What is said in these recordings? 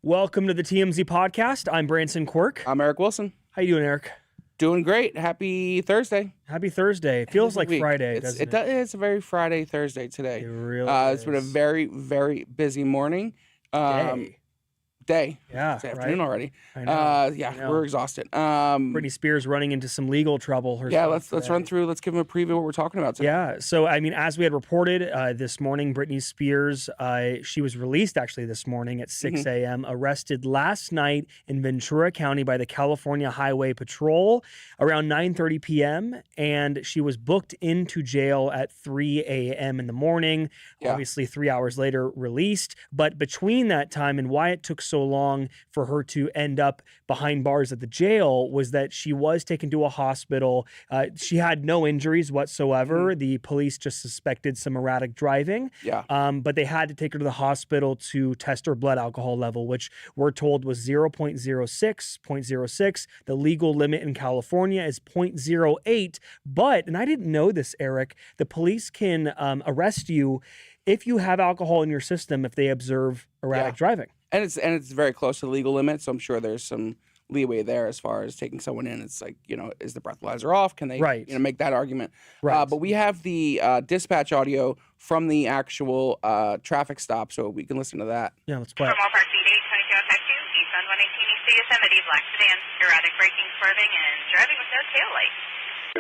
Welcome to the TMZ podcast. I'm Branson Quirk. I'm Eric Wilson. How you doing, Eric? Doing great. Happy Thursday. Happy Thursday. It feels like Week. Friday, doesn't it? It's a very Friday Thursday today. It really It's been a very, very busy morning. Day. Yeah, It's afternoon already. I know. I know. We're exhausted. Britney Spears running into some legal trouble herself. Yeah, let's run through. Let's give them a preview of what we're talking about today. Yeah, so I mean, as we had reported this morning, Britney Spears, she was released actually this morning at 6 a.m., arrested last night in Ventura County by the California Highway Patrol around 9:30 p.m., and she was booked into jail at 3 a.m. in the morning, obviously 3 hours later released. But between that time and why it took so long for her to end up behind bars at the jail was that she was taken to a hospital. She had no injuries whatsoever. The police just suspected some erratic driving. But they had to take her to the hospital to test her blood alcohol level, which we're told was 0.06. The legal limit in California is 0.08. But, and I didn't know this, Eric, the police can arrest you if you have alcohol in your system if they observe erratic driving. And it's very close to the legal limit, so I'm sure there's some leeway there as far as taking someone in. It's like, is the breathalyzer off? Can they make that argument? But we have the dispatch audio from the actual traffic stop, so we can listen to that. Yeah, let's play it. From all parts, 22 East on 118 East Yosemite, black sedan, erratic braking, swerving, and driving with no tail light.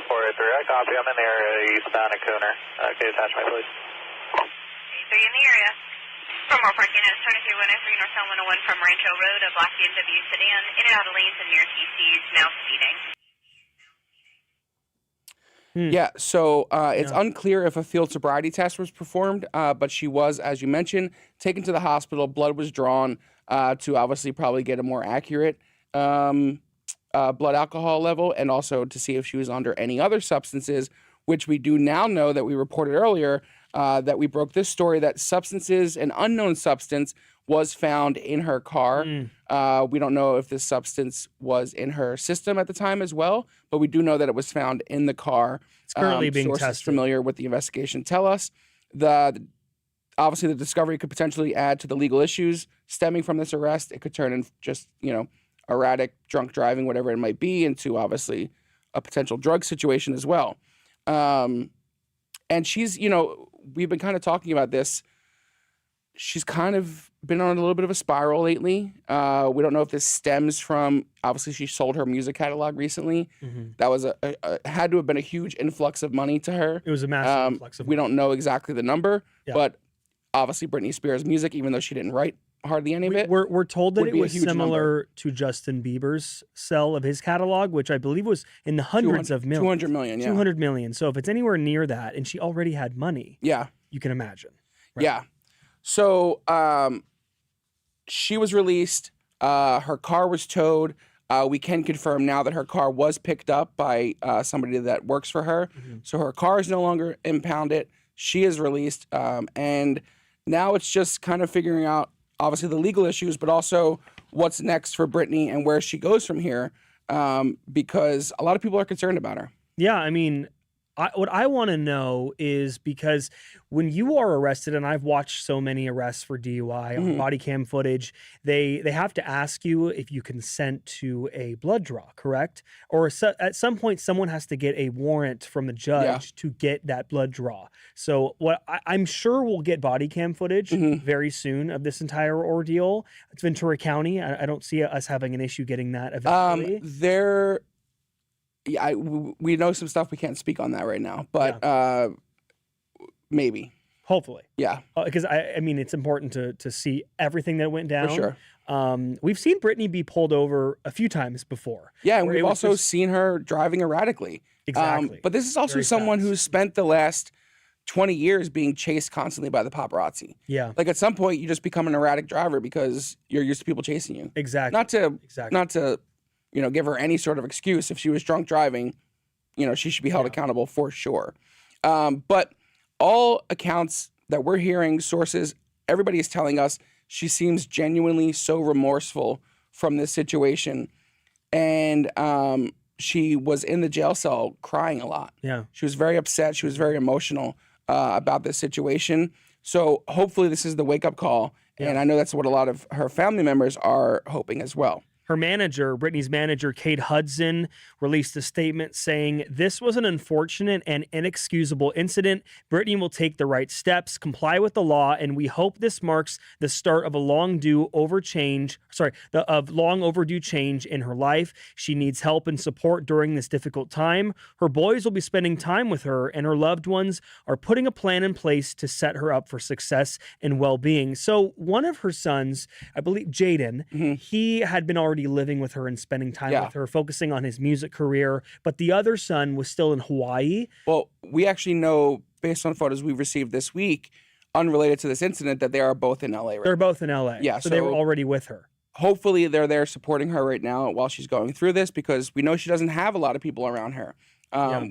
483, I copy. I'm in the area eastbound at Cooner. Okay, attach my please. 83 in the area. From all parking units, 22103 northbound 101 from Rancho Road, a black BMW sedan, in and out of lanes and near TCs, now speeding. Yeah, so it's unclear if a field sobriety test was performed, but she was, as you mentioned, taken to the hospital. Blood was drawn to obviously probably get a more accurate blood alcohol level, and also to see if she was under any other substances, which we do now know that we reported earlier that we broke this story that an unknown substance was found in her car. We don't know if this substance was in her system at the time as well, but we do know that it was found in the car. It's currently being sources tested. Familiar with the investigation tell us obviously the discovery could potentially add to the legal issues stemming from this arrest. It could turn in just, erratic, drunk driving, whatever it might be, into obviously a potential drug situation as well. And she's, we've been kind of talking about this. She's kind of been on a little bit of a spiral lately. We don't know if this stems from, obviously she sold her music catalog recently. That was had to have been a huge influx of money to her. It was a massive influx of money. We don't know exactly the number, but obviously Britney Spears' music, even though she didn't write hardly any of it. We're told that it was similar number. to Justin Bieber's sell of his catalog, which I believe was in the hundreds of millions. 200 million, yeah. 200 million. So if it's anywhere near that, and she already had money, you can imagine. Right? Yeah. So she was released. Her car was towed. We can confirm now that her car was picked up by somebody that works for her. So her car is no longer impounded. She is released. And now it's just kind of figuring out, obviously, the legal issues, but also what's next for Britney and where she goes from here, because a lot of people are concerned about her. Yeah, I mean, what I want to know is, because when you are arrested, and I've watched so many arrests for DUI on body cam footage, they have to ask you if you consent to a blood draw, correct? Or at some point, someone has to get a warrant from the judge to get that blood draw. So what I'm sure we'll get body cam footage very soon of this entire ordeal. It's Ventura County. I don't see us having an issue getting that eventually. We know some stuff. We can't speak on that right now, but maybe. Hopefully. Yeah. Because, I mean, it's important to see everything that went down. For sure. We've seen Britney be pulled over a few times before. Yeah, and we've also seen her driving erratically. Exactly. But this is also someone who's spent the last 20 years being chased constantly by the paparazzi. Yeah. Like, at some point, you just become an erratic driver because you're used to people chasing you. Exactly. Not to give her any sort of excuse. If she was drunk driving, she should be held accountable for sure. But all accounts that we're hearing, sources, everybody is telling us she seems genuinely so remorseful from this situation. And she was in the jail cell crying a lot. Yeah. She was very upset. She was very emotional about this situation. So hopefully this is the wake-up call, and I know that's what a lot of her family members are hoping as well. Her manager, Britney's manager, Kate Hudson, released a statement saying, "This was an unfortunate and inexcusable incident. Britney will take the right steps, comply with the law, and we hope this marks the start of a long overdue change in her life. She needs help and support during this difficult time. Her boys will be spending time with her, and her loved ones are putting a plan in place to set her up for success and well-being." So one of her sons, I believe Jaden, he had been already living with her and spending time with her, focusing on his music career. But the other son was still in Hawaii. Well, we actually know, based on photos we've received this week, unrelated to this incident, that they are both in LA. They're both in LA. Yeah, so they were already with her. Hopefully they're there supporting her right now while she's going through this, because we know she doesn't have a lot of people around her.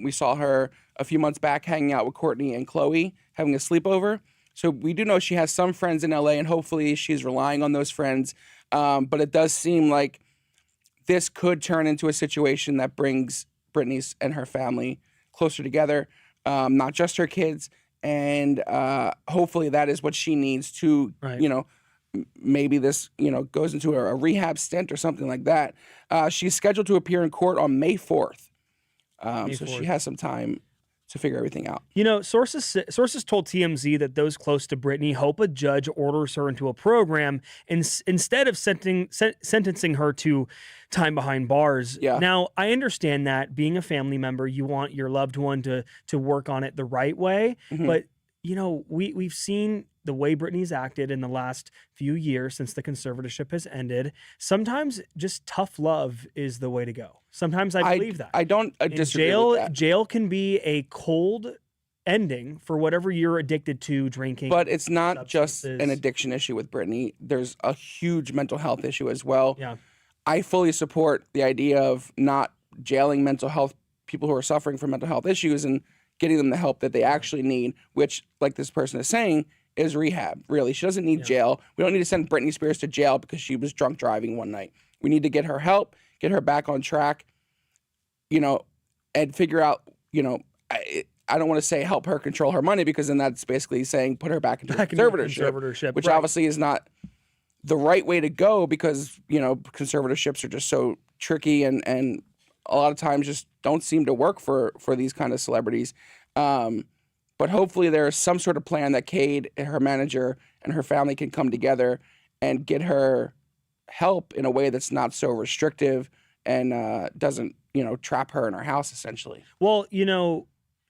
We saw her a few months back hanging out with Courtney and Chloe, having a sleepover. So we do know she has some friends in LA, and hopefully she's relying on those friends. But it does seem like this could turn into a situation that brings Britney and her family closer together, not just her kids. And hopefully that is what she needs to, maybe this, goes into a rehab stint or something like that. She's scheduled to appear in court on May 4th. So she has some time to figure everything out. Sources told TMZ that those close to Britney hope a judge orders her into a program instead of sentencing her to time behind bars. Yeah. Now, I understand that being a family member, you want your loved one to work on it the right way. But, we've seen the way Britney's acted in the last few years since the conservatorship has ended. Sometimes just tough love is the way to go. Sometimes I believe that. I don't disagree with that. Jail can be a cold ending for whatever you're addicted to, drinking. But it's not substances. just an addiction issue with Britney. There's a huge mental health issue as well. Yeah. I fully support the idea of not jailing mental health people who are suffering from mental health issues and getting them the help that they actually need, which, like this person is saying, is rehab. Really, she doesn't need jail. We don't need to send Britney Spears to jail because she was drunk driving one night. We need to get her help, get her back on track, and figure out, I don't want to say help her control her money, because then that's basically saying put her back into conservatorship, which obviously is not the right way to go, because, conservatorships are just so tricky and a lot of times just don't seem to work for these kind of celebrities. But hopefully there is some sort of plan that Cade, her manager, and her family can come together and get her help in a way that's not so restrictive and doesn't, trap her in her house, essentially. Well,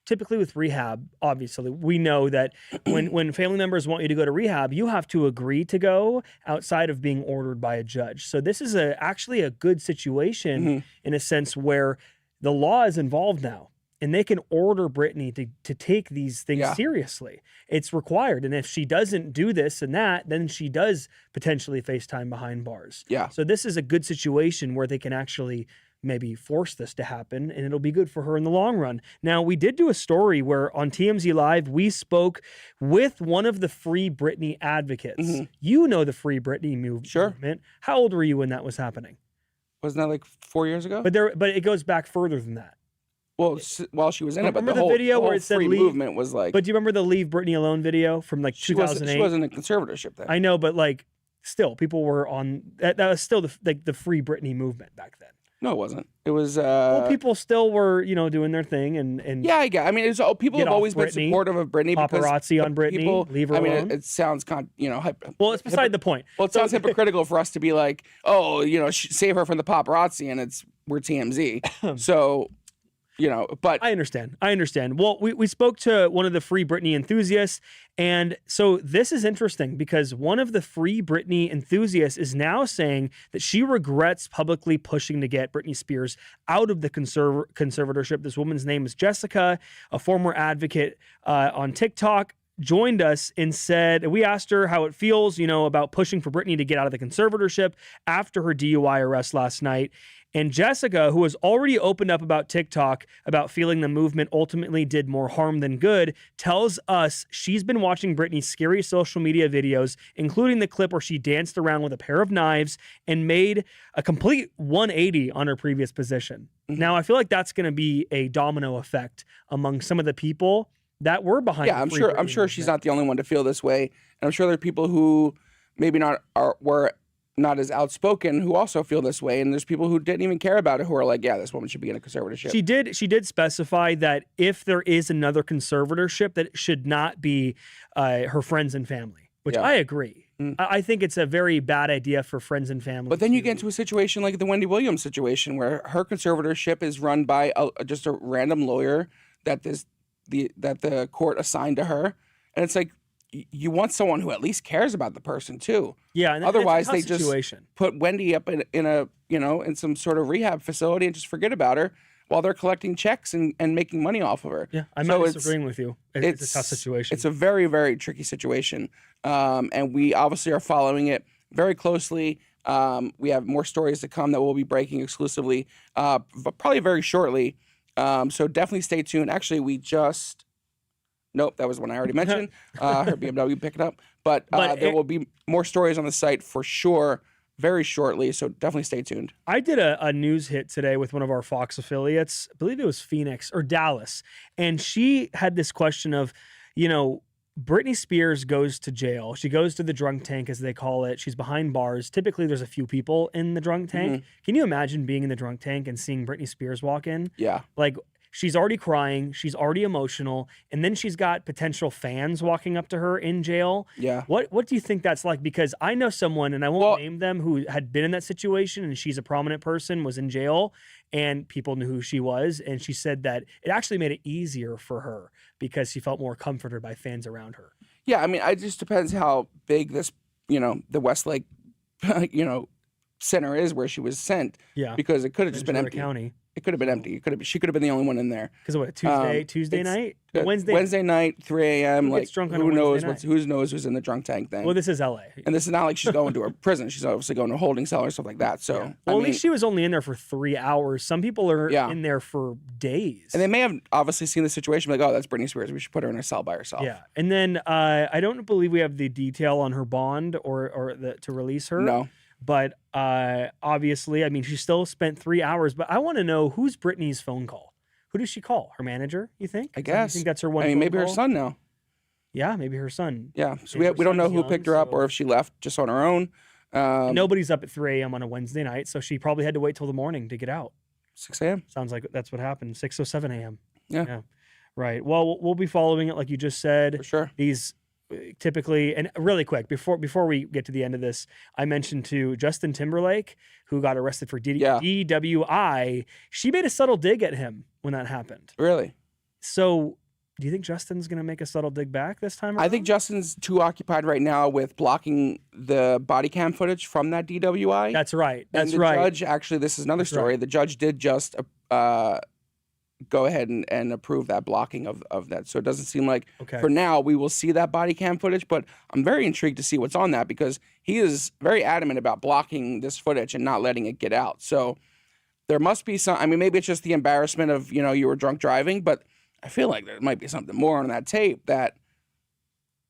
typically with rehab, obviously, we know that when family members want you to go to rehab, you have to agree to go outside of being ordered by a judge. So this is actually a good situation in a sense where the law is involved now. And they can order Britney to take these things seriously. It's required. And if she doesn't do this and that, then she does potentially face time behind bars. Yeah. So this is a good situation where they can actually maybe force this to happen, and it'll be good for her in the long run. Now, we did do a story where on TMZ Live, we spoke with one of the Free Britney advocates. You know the Free Britney movement. Sure. How old were you when that was happening? Wasn't that like 4 years ago? But it goes back further than that. Well, while she was in it, but remember the video where it said free leave, movement was like. But do you remember the Leave Britney Alone video from like 2008? She wasn't in conservatorship then. I know, but still, people were on that. That was still the Free Britney movement back then. No, it wasn't. It was. Well, people still were, doing their thing and. Yeah, I get. I mean, people have always been supportive of Britney. Paparazzi on Britney. Leave her alone. It sounds well, it's beside the point. Well, it sounds hypocritical for us to be like, oh, save her from the paparazzi, and we're TMZ. So. But I understand. Well, we spoke to one of the Free Britney enthusiasts, and so this is interesting because one of the Free Britney enthusiasts is now saying that she regrets publicly pushing to get Britney Spears out of the conservatorship. This woman's name is Jessica, a former advocate on TikTok. Joined us and said, we asked her how it feels, about pushing for Britney to get out of the conservatorship after her DUI arrest last night. And Jessica, who has already opened up about TikTok, about feeling the movement ultimately did more harm than good, tells us she's been watching Britney's scary social media videos, including the clip where she danced around with a pair of knives and made a complete 180 on her previous position. Now, I feel like that's going to be a domino effect among some of the people that were behind. Yeah, the I'm Free sure. Britney I'm sure she's movement. not the only one to feel this way, and I'm sure there are people who maybe were not as outspoken who also feel this way, and there's people who didn't even care about it who are like, yeah, this woman should be in a conservatorship. She did specify that if there is another conservatorship, that it should not be her friends and family, which Yeah. I agree. Mm. I think it's a very bad idea for friends and family. But then you get into a situation like the Wendy Williams situation, where her conservatorship is run by just a random lawyer that the court assigned to her, and it's like you want someone who at least cares about the person too. yeah. And Otherwise, it's a they tough situation. just put Wendy up in a in some sort of rehab facility and just forget about her while they're collecting checks and making money off of her. Yeah, I'm So not it's- disagreeing with you. It's a tough situation. It's a very, very tricky situation. And we obviously are following it very closely. We have more stories to come that we'll be breaking exclusively, probably very shortly. So definitely stay tuned. Actually, nope, that was one I already mentioned. Her BMW picked it up. But there will be more stories on the site for sure very shortly. So definitely stay tuned. I did a news hit today with one of our Fox affiliates. I believe it was Phoenix or Dallas. And she had this question of, Britney Spears goes to jail. She goes to the drunk tank, as they call it. She's behind bars. Typically, there's a few people in the drunk tank. Can you imagine being in the drunk tank and seeing Britney Spears walk in? Yeah. Like, she's already crying. She's already emotional. And then she's got potential fans walking up to her in jail. Yeah. What do you think that's like? Because I know someone, and I won't name them, who had been in that situation, and she's a prominent person, was in jail, and people knew who she was. And she said that it actually made it easier for her because she felt more comforted by fans around her. Yeah, I mean, it just depends how big this, the Westlake, center is where she was sent. Yeah. Because it could have just been Ventura empty. County. It could have been empty. She could have been the only one in there. Because what, Tuesday it's- night? Uh, Wednesday night, 3 a.m. Who Like gets drunk on a who knows Wednesday who knows who's in the drunk tank thing. Well, this is LA. And this is not like she's going to a prison. She's obviously going to a holding cell or stuff like that. So Yeah. Well, at least she was only in there for 3 hours. Some people are in there for days. And they may have obviously seen the situation, like, oh, that's Britney Spears. We should put her in a cell by herself. Yeah. And then I don't believe we have the detail on her bond or to release her. No. But obviously, I mean, she still spent 3 hours. But I want to know, who's Britney's phone call? Who does she call? Her manager, you think? I guess. You think that's her one I mean, phone maybe her call? son now. Yeah, maybe her son. Yeah. So Maybe we don't know son's who young, picked her up so- or if she left just on her own. Nobody's up at 3 a.m. on a Wednesday night, so she probably had to wait till the morning to get out. 6 a.m. Sounds like that's what happened. 6 or 7 a.m. Yeah. Right. Well, we'll be following it like you just said. For sure. These typically, and really quick, before we get to the end of this, I mentioned to Justin Timberlake, who got arrested for DUI. She made a subtle dig at him when that happened. Really? So, do you think Justin's going to make a subtle dig back this time around? I think Justin's too occupied right now with blocking the body cam footage from that DWI. That's right. And That's the right. judge, actually, this is another That's story. right. The judge did just go ahead and approve that blocking of that. So it doesn't seem like Okay. for now we will see that body cam footage, but I'm very intrigued to see what's on that because he is very adamant about blocking this footage and not letting it get out. So there must be some, I mean, maybe it's just the embarrassment of, you were drunk driving, but I feel like there might be something more on that tape that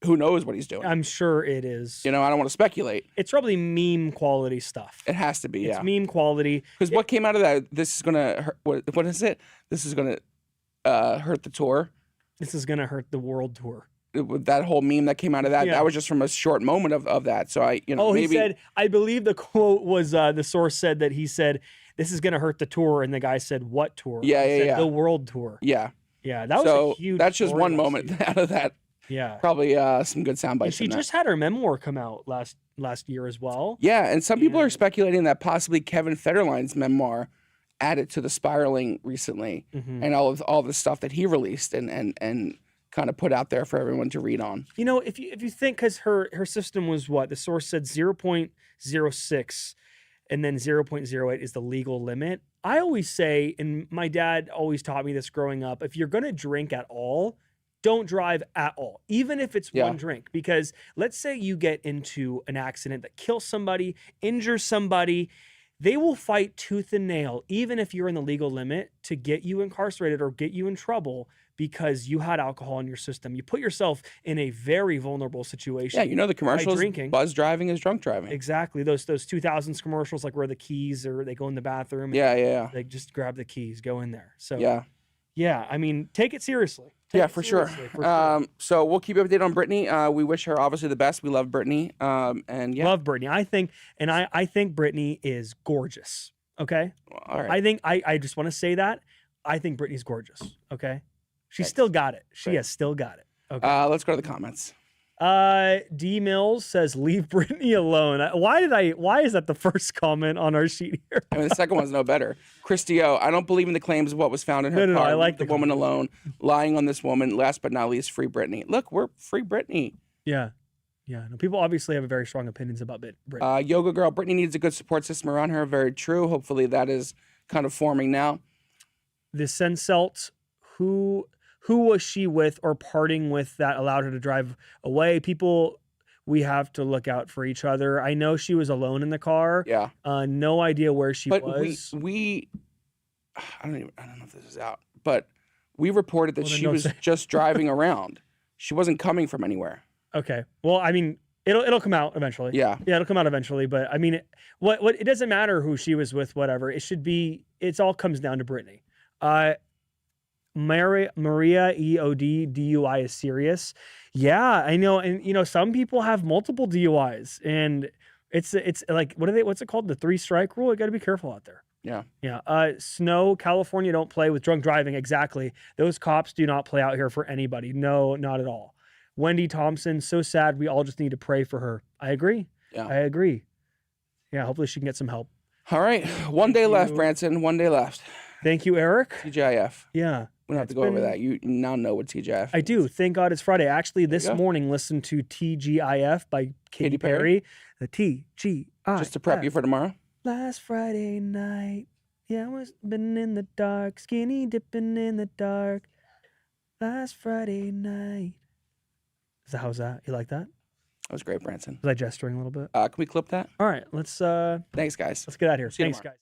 who knows what he's doing. I'm sure it is. I don't want to speculate. It's probably meme quality stuff. It has to be, It's yeah. meme quality. Because what came out of that, this is going to hurt, what is it? This is going to hurt the tour. This is going to hurt the world tour. With that whole meme that came out of that, Yeah. that was just from a short moment of that. So maybe He said, I believe the quote was, the source said that he said, this is going to hurt the tour. And the guy said, what tour? Yeah, He yeah, said, yeah. The world tour. Yeah. Yeah, that was So a huge that's just story one last moment year. out of that. Yeah. Probably some good sound And bites. she in that. just had her memoir come out last year as well. Yeah, and some people are And- speculating that possibly Kevin Federline's memoir added to the spiraling recently, Mhm. and all the stuff that he released and kind of put out there for everyone to read on. If you think, because her system was what? The source said 0.06 and then 0.08 is the legal limit. I always say, and my dad always taught me this growing up, if you're going to drink at all, don't drive at all, even if it's Yeah. one drink. Because let's say you get into an accident that kills somebody, injures somebody, they will fight tooth and nail, even if you're in the legal limit, to get you incarcerated or get you in trouble because you had alcohol in your system. You put yourself in a very vulnerable situation. Yeah, the commercials, drinking. buzz driving is drunk driving. Exactly. Those 2000s commercials, like where the keys or they go in the bathroom. Yeah. They just grab the keys, go in there. So Yeah. Yeah, I mean, take it seriously. Yeah, for sure. So we'll keep you updated on Brittney. We wish her obviously the best. We love Brittney. And yeah, Love Brittney. I think Brittney is gorgeous. Okay. all right. I think I just want to say that I think Brittney's gorgeous. Okay. She's Thanks. still got it. She Great. has still got it. Okay. Let's go to the comments. D Mills says, "Leave Brittney alone." Why is that the first comment on our sheet here? I mean, the second one's no better. Christy O, I don't believe in the claims of what was found in her No, car. I like the the woman comment. alone, lying on this woman. Last but not least, free Brittney. Look, we're free Brittney. Yeah. Yeah. No, people obviously have very strong opinions about Brittney. Yoga girl, Brittney needs a good support system around her. Very true. Hopefully that is kind of forming now. The Senselt, who was she with or parting with that allowed her to drive away? People, we have to look out for each other. I know she was alone in the car. Yeah. No idea where she But was. I don't know if this is out, but we reported that Well, then she don't was say. just driving around. She wasn't coming from anywhere. Okay. Well, I mean, it'll come out eventually. Yeah. Yeah, it'll come out eventually. But I mean, what it doesn't matter who she was with, whatever. It should be. It all comes down to Brittney. Maria EOD DUI is serious. Yeah, I know, and some people have multiple DUIs, and it's like what's it called? The 3-strike rule. You got to be careful out there. Yeah. Yeah. Snow, California don't play with drunk driving. Exactly. Those cops do not play out here for anybody. No, not at all. Wendy Thompson, so sad. We all just need to pray for her. I agree. Yeah. I agree. Yeah. Hopefully she can get some help. All right. One day left, Branson. One day left. Thank you, Eric. TGIF. Yeah. We don't have to go over that. You now know what TGIF I do. means. Thank God it's Friday. Actually, this you go. morning, listened to TGIF by Katy Perry? Perry. The TGI. Just to prep you for tomorrow. Last Friday night. Yeah, I was been in the dark, skinny dipping in the dark. Last Friday night. How's that? You like that? That was great, Branson. Was I gesturing a little bit? Can we clip that? All right, let's Thanks, guys. get out of here. See you Thanks, tomorrow. guys.